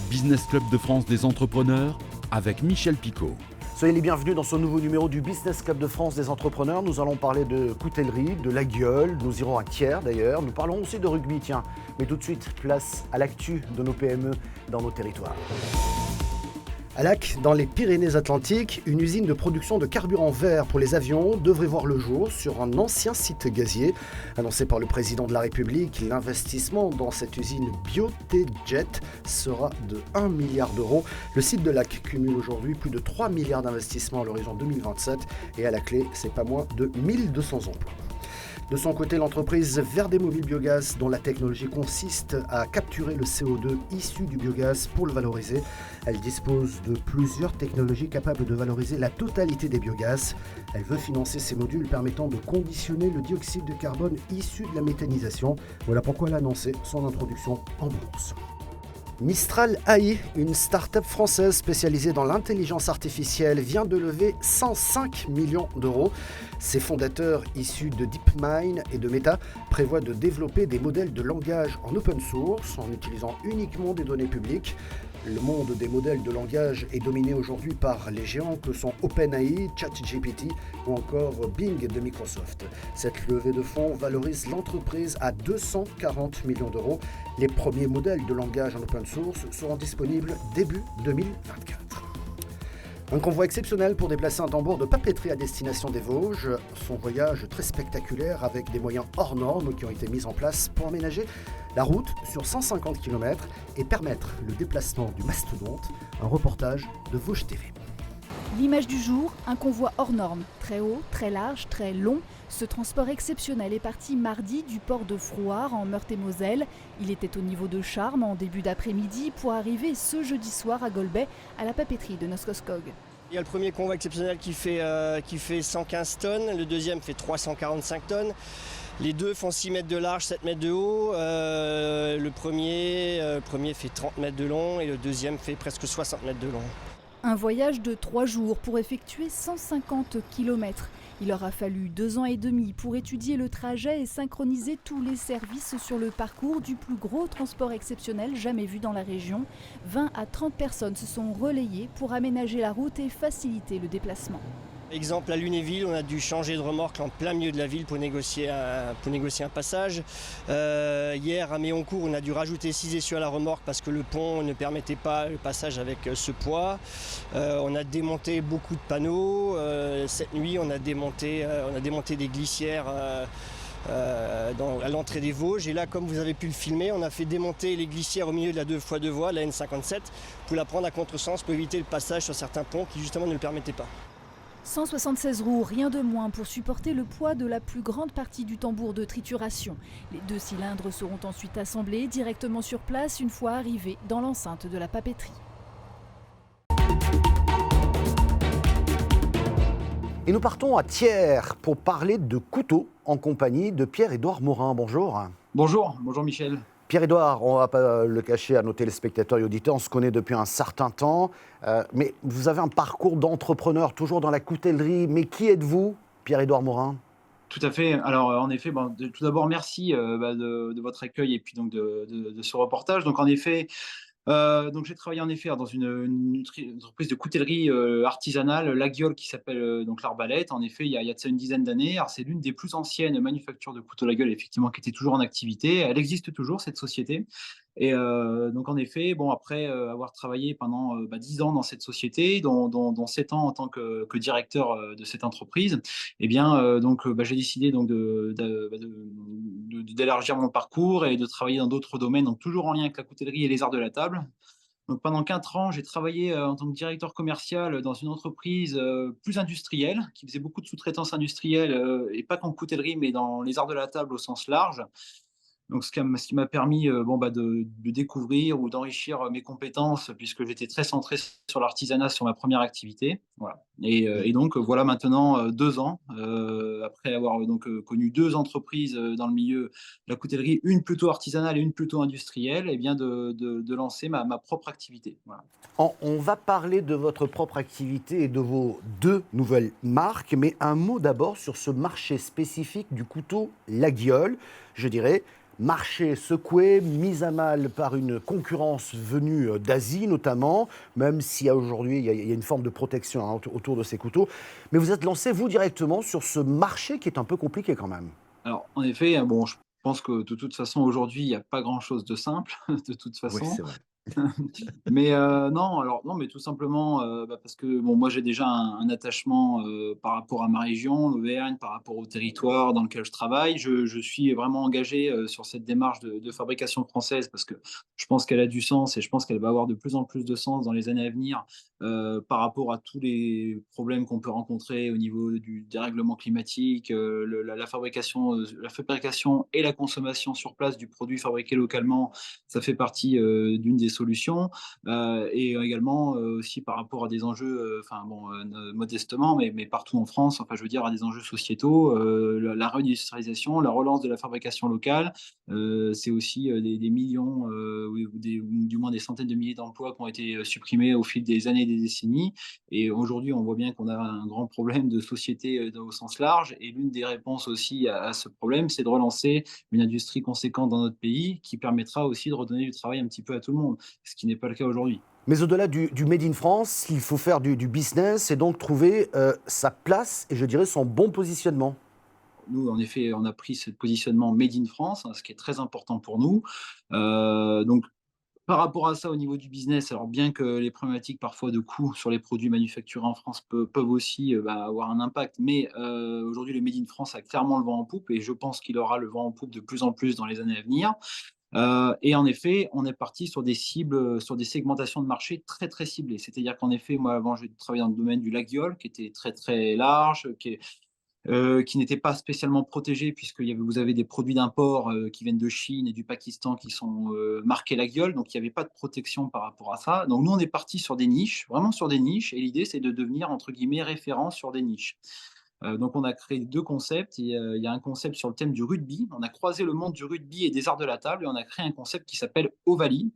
Business Club de France des entrepreneurs avec Michel Picot. Soyez les bienvenus dans ce nouveau numéro du Business Club de France des entrepreneurs. Nous allons parler de coutellerie, de la gueule, nous irons à Thiers d'ailleurs. Nous parlons aussi de rugby, tiens. Mais tout de suite, place à l'actu de nos PME dans nos territoires. À Lac, dans les Pyrénées-Atlantiques, une usine de production de carburant vert pour les avions devrait voir le jour sur un ancien site gazier. Annoncé par le président de la République, l'investissement dans cette usine BioTjet sera de 1 milliard d'euros. Le site de Lac cumule aujourd'hui plus de 3 milliards d'investissements à l'horizon 2027 et à la clé, c'est pas moins de 1200 emplois. De son côté, l'entreprise Verdemobile Biogaz, dont la technologie consiste à capturer le CO2 issu du biogaz pour le valoriser. Elle dispose de plusieurs technologies capables de valoriser la totalité des biogaz. Elle veut financer ces modules permettant de conditionner le dioxyde de carbone issu de la méthanisation. Voilà pourquoi elle a annoncé son introduction en bourse. Mistral AI, une start-up française spécialisée dans l'intelligence artificielle, vient de lever 105 millions d'euros. Ses fondateurs, issus de DeepMind et de Meta, prévoient de développer des modèles de langage en open source en utilisant uniquement des données publiques. Le monde des modèles de langage est dominé aujourd'hui par les géants que sont OpenAI, ChatGPT ou encore Bing de Microsoft. Cette levée de fonds valorise l'entreprise à 240 millions d'euros. Les premiers modèles de langage en open source seront disponibles début 2024. Un convoi exceptionnel pour déplacer un tambour de papeterie à destination des Vosges. Son voyage très spectaculaire avec des moyens hors normes qui ont été mis en place pour aménager la route sur 150 km et permettre le déplacement du mastodonte. Un reportage de Vosges TV. L'image du jour, un convoi hors norme, très haut, très large, très long. Ce transport exceptionnel est parti mardi du port de Frouard en Meurthe-et-Moselle. Il était au niveau de Charmes en début d'après-midi pour arriver ce jeudi soir à Golbet à la papeterie de Noskoskog. Il y a le premier convoi exceptionnel qui fait 115 tonnes, le deuxième fait 345 tonnes. Les deux font 6 mètres de large, 7 mètres de haut. Le premier fait 30 mètres de long et le deuxième fait presque 60 mètres de long. Un voyage de 3 jours pour effectuer 150 km. Il aura fallu 2 ans et demi pour étudier le trajet et synchroniser tous les services sur le parcours du plus gros transport exceptionnel jamais vu dans la région. 20 à 30 personnes se sont relayées pour aménager la route et faciliter le déplacement. Exemple à Lunéville, on a dû changer de remorque en plein milieu de la ville pour négocier un passage. Hier à Méoncourt, on a dû rajouter 6 essieux à la remorque parce que le pont ne permettait pas le passage avec ce poids. On a démonté beaucoup de panneaux. Cette nuit, on a démonté des glissières à l'entrée des Vosges. Et là, comme vous avez pu le filmer, on a fait démonter les glissières au milieu de la 2x2 voies, la N57, pour la prendre à contresens pour éviter le passage sur certains ponts qui justement ne le permettaient pas. 176 roues, rien de moins pour supporter le poids de la plus grande partie du tambour de trituration. Les 2 cylindres seront ensuite assemblés directement sur place une fois arrivés dans l'enceinte de la papeterie. Et nous partons à Thiers pour parler de couteaux en compagnie de Pierre-Édouard Morin. Bonjour. Bonjour Michel. Pierre-Édouard, on ne va pas le cacher à nos téléspectateurs et auditeurs, on se connaît depuis un certain temps, mais vous avez un parcours d'entrepreneur toujours dans la coutellerie. Mais qui êtes-vous, Pierre-Édouard Morin ? Tout à fait. Alors en effet, tout d'abord merci de votre accueil et puis donc de ce reportage. Donc en effet, donc j'ai travaillé en effet dans une entreprise de coutellerie artisanale, La Gueule, qui s'appelle donc l'Arbalète. En effet, il y a de ça une dizaine d'années. Alors c'est l'une des plus anciennes manufactures de couteaux La Gueule, effectivement, qui était toujours en activité. Elle existe toujours, cette société. Et donc en effet, après avoir travaillé pendant 10 ans dans cette société, dont 7 ans en tant que directeur de cette entreprise, eh bien j'ai décidé donc d'élargir mon parcours et de travailler dans d'autres domaines, donc toujours en lien avec la coutellerie et les arts de la table. Donc pendant 4 ans, j'ai travaillé en tant que directeur commercial dans une entreprise plus industrielle, qui faisait beaucoup de sous-traitance industrielle, et pas qu'en coutellerie, mais dans les arts de la table au sens large. Donc ce qui m'a permis de découvrir ou d'enrichir mes compétences, puisque j'étais très centré sur l'artisanat, sur ma première activité. Voilà. Et donc voilà maintenant 2 ans, après avoir connu 2 entreprises dans le milieu de la coutellerie, une plutôt artisanale et une plutôt industrielle, et bien de lancer ma propre activité. Voilà. On va parler de votre propre activité et de vos 2 nouvelles marques, mais un mot d'abord sur ce marché spécifique du couteau La Gueule, je dirais marché secoué, mis à mal par une concurrence venue d'Asie notamment, même s'il y a aujourd'hui il y a une forme de protection hein, autour de ces couteaux. Mais vous êtes lancé, vous, directement sur ce marché qui est un peu compliqué quand même. Alors, en effet, bon, je pense que de toute façon, aujourd'hui, il n'y a pas grand-chose de simple, de toute Oui, façon. c'est vrai. Mais non, alors non, mais tout simplement, parce que bon, moi j'ai déjà un attachement, par rapport à ma région, l'Auvergne, par rapport au territoire dans lequel je travaille. Je suis vraiment engagé, sur cette démarche de fabrication française parce que je pense qu'elle a du sens et je pense qu'elle va avoir de plus en plus de sens dans les années à venir, par rapport à tous les problèmes qu'on peut rencontrer au niveau du dérèglement climatique, le la fabrication et la consommation sur place du produit fabriqué localement, ça fait partie, d'une des solutions, et également, aussi par rapport à des enjeux, enfin bon, modestement, mais partout en France, enfin je veux dire à des enjeux sociétaux, la réindustrialisation, la relance de la fabrication locale, c'est aussi, des millions, ou du moins des centaines de milliers d'emplois qui ont été, supprimés au fil des années et des décennies et aujourd'hui on voit bien qu'on a un grand problème de société, au sens large et l'une des réponses aussi à ce problème, c'est de relancer une industrie conséquente dans notre pays qui permettra aussi de redonner du travail un petit peu à tout le monde, ce qui n'est pas le cas aujourd'hui. Mais au-delà du Made in France, il faut faire du business et donc trouver sa place et je dirais son bon positionnement. Nous, en effet, on a pris ce positionnement Made in France, hein, ce qui est très important pour nous. Donc, par rapport à ça, au niveau du business, alors bien que les problématiques parfois de coûts sur les produits manufacturés en France peuvent aussi avoir un impact, mais aujourd'hui, le Made in France a clairement le vent en poupe et je pense qu'il aura le vent en poupe de plus en plus dans les années à venir. Et en effet, on est parti sur des cibles, sur des segmentations de marché très, très ciblées. C'est-à-dire qu'en effet, moi, avant, j'ai travaillé dans le domaine du laguiole, qui était très, très large, qui n'était pas spécialement protégé vous avez des produits d'import, qui viennent de Chine et du Pakistan qui sont, marqués laguiole, donc il n'y avait pas de protection par rapport à ça. Donc nous, on est parti sur des niches, vraiment sur des niches et l'idée, c'est de devenir, entre guillemets, «référent» sur des niches. Donc on a créé 2 concepts. Il y a un concept sur le thème du rugby. On a croisé le monde du rugby et des arts de la table et on a créé un concept qui s'appelle Ovalie.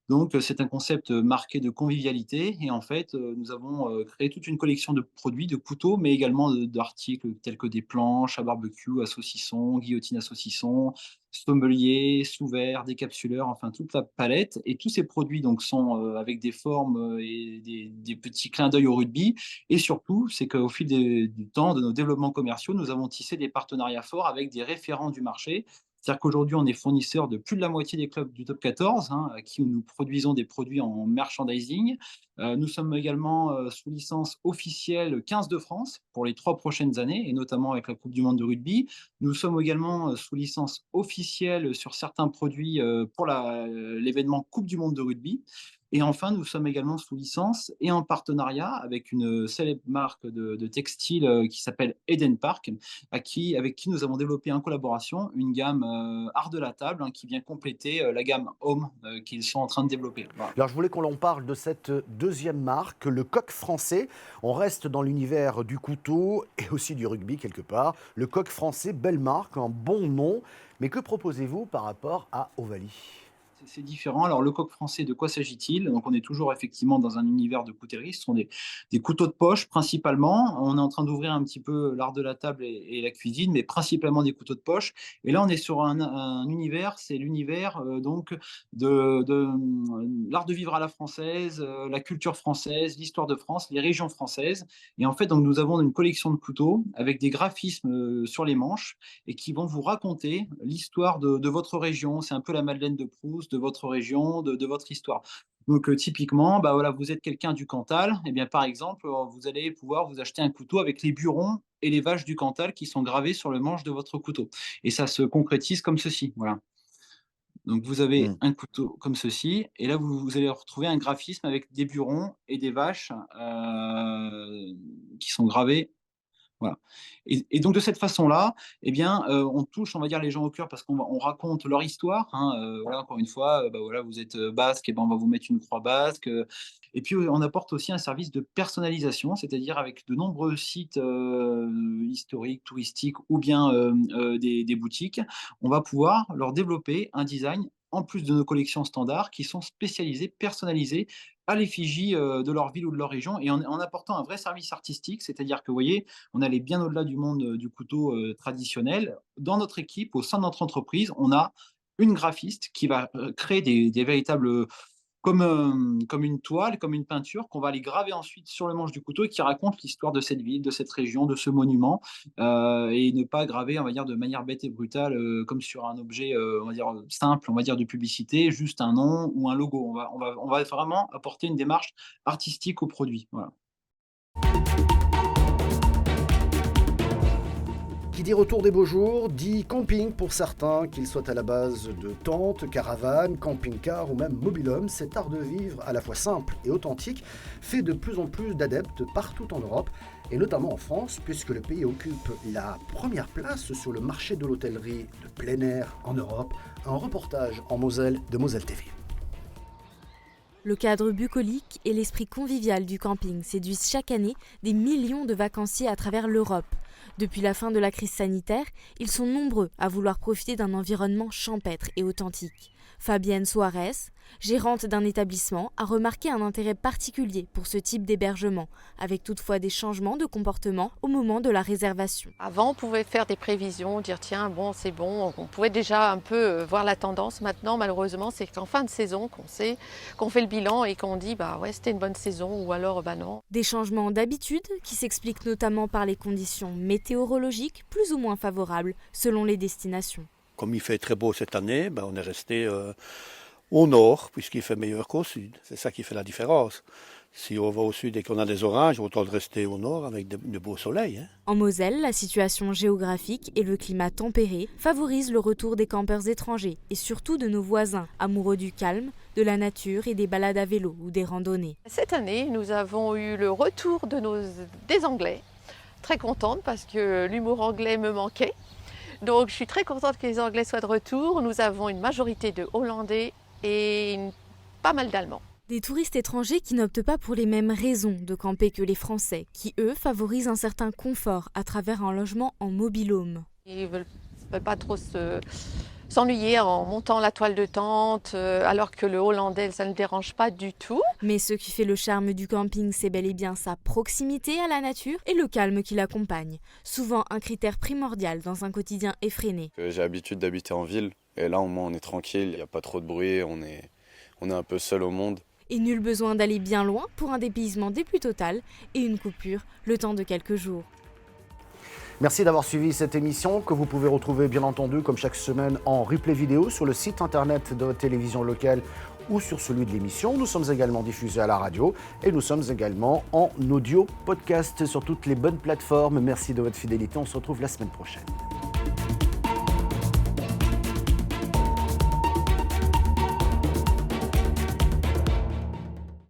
Donc, c'est un concept marqué de convivialité et en fait, nous avons, créé toute une collection de produits, de couteaux, mais également d'articles tels que des planches à barbecue, à saucisson, guillotine à saucisson, sommelier, sous-verre, décapsuleurs, enfin toute la palette et tous ces produits donc sont, avec des formes, et des petits clins d'œil au rugby et surtout, c'est qu'au fil du temps, de nos développements commerciaux, nous avons tissé des partenariats forts avec des référents du marché. C'est-à-dire qu'aujourd'hui, on est fournisseur de plus de la moitié des clubs du top 14, hein, à qui nous produisons des produits en merchandising. Nous sommes également sous licence officielle 15 de France pour les 3 prochaines années, et notamment avec la Coupe du monde de rugby. Nous sommes également sous licence officielle sur certains produits pour l'événement Coupe du monde de rugby. Et enfin, nous sommes également sous licence et en partenariat avec une célèbre marque de textile qui s'appelle Eden Park, avec qui nous avons développé en collaboration une gamme art de la table hein, qui vient compléter la gamme Home qu'ils sont en train de développer. Voilà. Alors je voulais qu'on en parle de cette deuxième marque, le Coq Français. On reste dans l'univers du couteau et aussi du rugby quelque part. Le Coq Français, belle marque, un bon nom. Mais que proposez-vous par rapport à Ovalie? C'est différent. Alors, le coq français, de quoi s'agit-il? Donc, on est toujours effectivement dans un univers de coutellerie. Ce sont des couteaux de poche principalement. On est en train d'ouvrir un petit peu l'art de la table et la cuisine, mais principalement des couteaux de poche. Et là, on est sur un univers, c'est l'univers donc de l'art de vivre à la française, la culture française, l'histoire de France, les régions françaises. Et en fait, donc, nous avons une collection de couteaux avec des graphismes sur les manches et qui vont vous raconter l'histoire de votre région. C'est un peu la Madeleine de Proust de votre région, de votre histoire. Donc, typiquement, bah, voilà, vous êtes quelqu'un du Cantal, et bien, par exemple, vous allez pouvoir vous acheter un couteau avec les burons et les vaches du Cantal qui sont gravés sur le manche de votre couteau. Et ça se concrétise comme ceci. Voilà. Donc, vous avez Hmm. un couteau comme ceci, et là, vous allez retrouver un graphisme avec des burons et des vaches qui sont gravés voilà. Et donc de cette façon-là, eh bien, on touche, on va dire, les gens au cœur parce on raconte leur histoire, hein, voilà, encore une fois, bah, voilà, vous êtes, basque et ben, on va vous mettre une croix basque, et puis, on apporte aussi un service de personnalisation, c'est-à-dire avec de nombreux sites, historiques, touristiques ou bien, des boutiques. On va pouvoir leur développer un design en plus de nos collections standards qui sont spécialisées, personnalisées à l'effigie, de leur ville ou de leur région et en apportant un vrai service artistique. C'est-à-dire que, vous voyez, on allait bien au-delà du monde, du couteau, traditionnel. Dans notre équipe, au sein de notre entreprise, on a une graphiste qui va créer des véritables comme une toile, comme une peinture qu'on va aller graver ensuite sur le manche du couteau et qui raconte l'histoire de cette ville, de cette région, de ce monument, et ne pas graver, on va dire, de manière bête et brutale, comme sur un objet, on va dire, simple, on va dire, de publicité, juste un nom ou un logo. On va vraiment apporter une démarche artistique au produit, voilà. Qui dit retour des beaux jours, dit camping pour certains, qu'ils soient à la base de tentes, caravanes, camping-cars ou même mobil-homes. Cet art de vivre à la fois simple et authentique fait de plus en plus d'adeptes partout en Europe, et notamment en France, puisque le pays occupe la première place sur le marché de l'hôtellerie de plein air en Europe. Un reportage en Moselle de Moselle TV. Le cadre bucolique et l'esprit convivial du camping séduisent chaque année des millions de vacanciers à travers l'Europe. Depuis la fin de la crise sanitaire, ils sont nombreux à vouloir profiter d'un environnement champêtre et authentique. Fabienne Soares, gérante d'un établissement, a remarqué un intérêt particulier pour ce type d'hébergement, avec toutefois des changements de comportement au moment de la réservation. Avant, on pouvait faire des prévisions, dire tiens, bon, c'est bon, on pouvait déjà un peu voir la tendance. Maintenant, malheureusement, c'est qu'en fin de saison qu'on sait, qu'on fait le bilan et qu'on dit bah ouais, c'était une bonne saison ou alors bah non. Des changements d'habitude qui s'expliquent notamment par les conditions météorologiques plus ou moins favorables selon les destinations. Comme il fait très beau cette année, on est resté au nord, puisqu'il fait meilleur qu'au sud. C'est ça qui fait la différence. Si on va au sud et qu'on a des orages, autant de rester au nord avec de beaux soleils. Hein. En Moselle, la situation géographique et le climat tempéré favorisent le retour des campeurs étrangers et surtout de nos voisins, amoureux du calme, de la nature et des balades à vélo ou des randonnées. Cette année, nous avons eu le retour des Anglais. Très contente parce que l'humour anglais me manquait. Donc je suis très contente que les Anglais soient de retour. Nous avons une majorité de Hollandais et pas mal d'Allemands. Des touristes étrangers qui n'optent pas pour les mêmes raisons de camper que les Français, qui eux favorisent un certain confort à travers un logement en mobil-home. Ils veulent pas trop s'ennuyer en montant la toile de tente, alors que le Hollandais, ça ne le dérange pas du tout. Mais ce qui fait le charme du camping, c'est bel et bien sa proximité à la nature et le calme qui l'accompagne. Souvent un critère primordial dans un quotidien effréné. J'ai l'habitude d'habiter en ville et là au moins on est tranquille, il n'y a pas trop de bruit, on est un peu seul au monde. Et nul besoin d'aller bien loin pour un dépaysement des plus total et une coupure le temps de quelques jours. Merci d'avoir suivi cette émission que vous pouvez retrouver bien entendu comme chaque semaine en replay vidéo sur le site internet de votre télévision locale ou sur celui de l'émission. Nous sommes également diffusés à la radio et nous sommes également en audio podcast sur toutes les bonnes plateformes. Merci de votre fidélité, on se retrouve la semaine prochaine.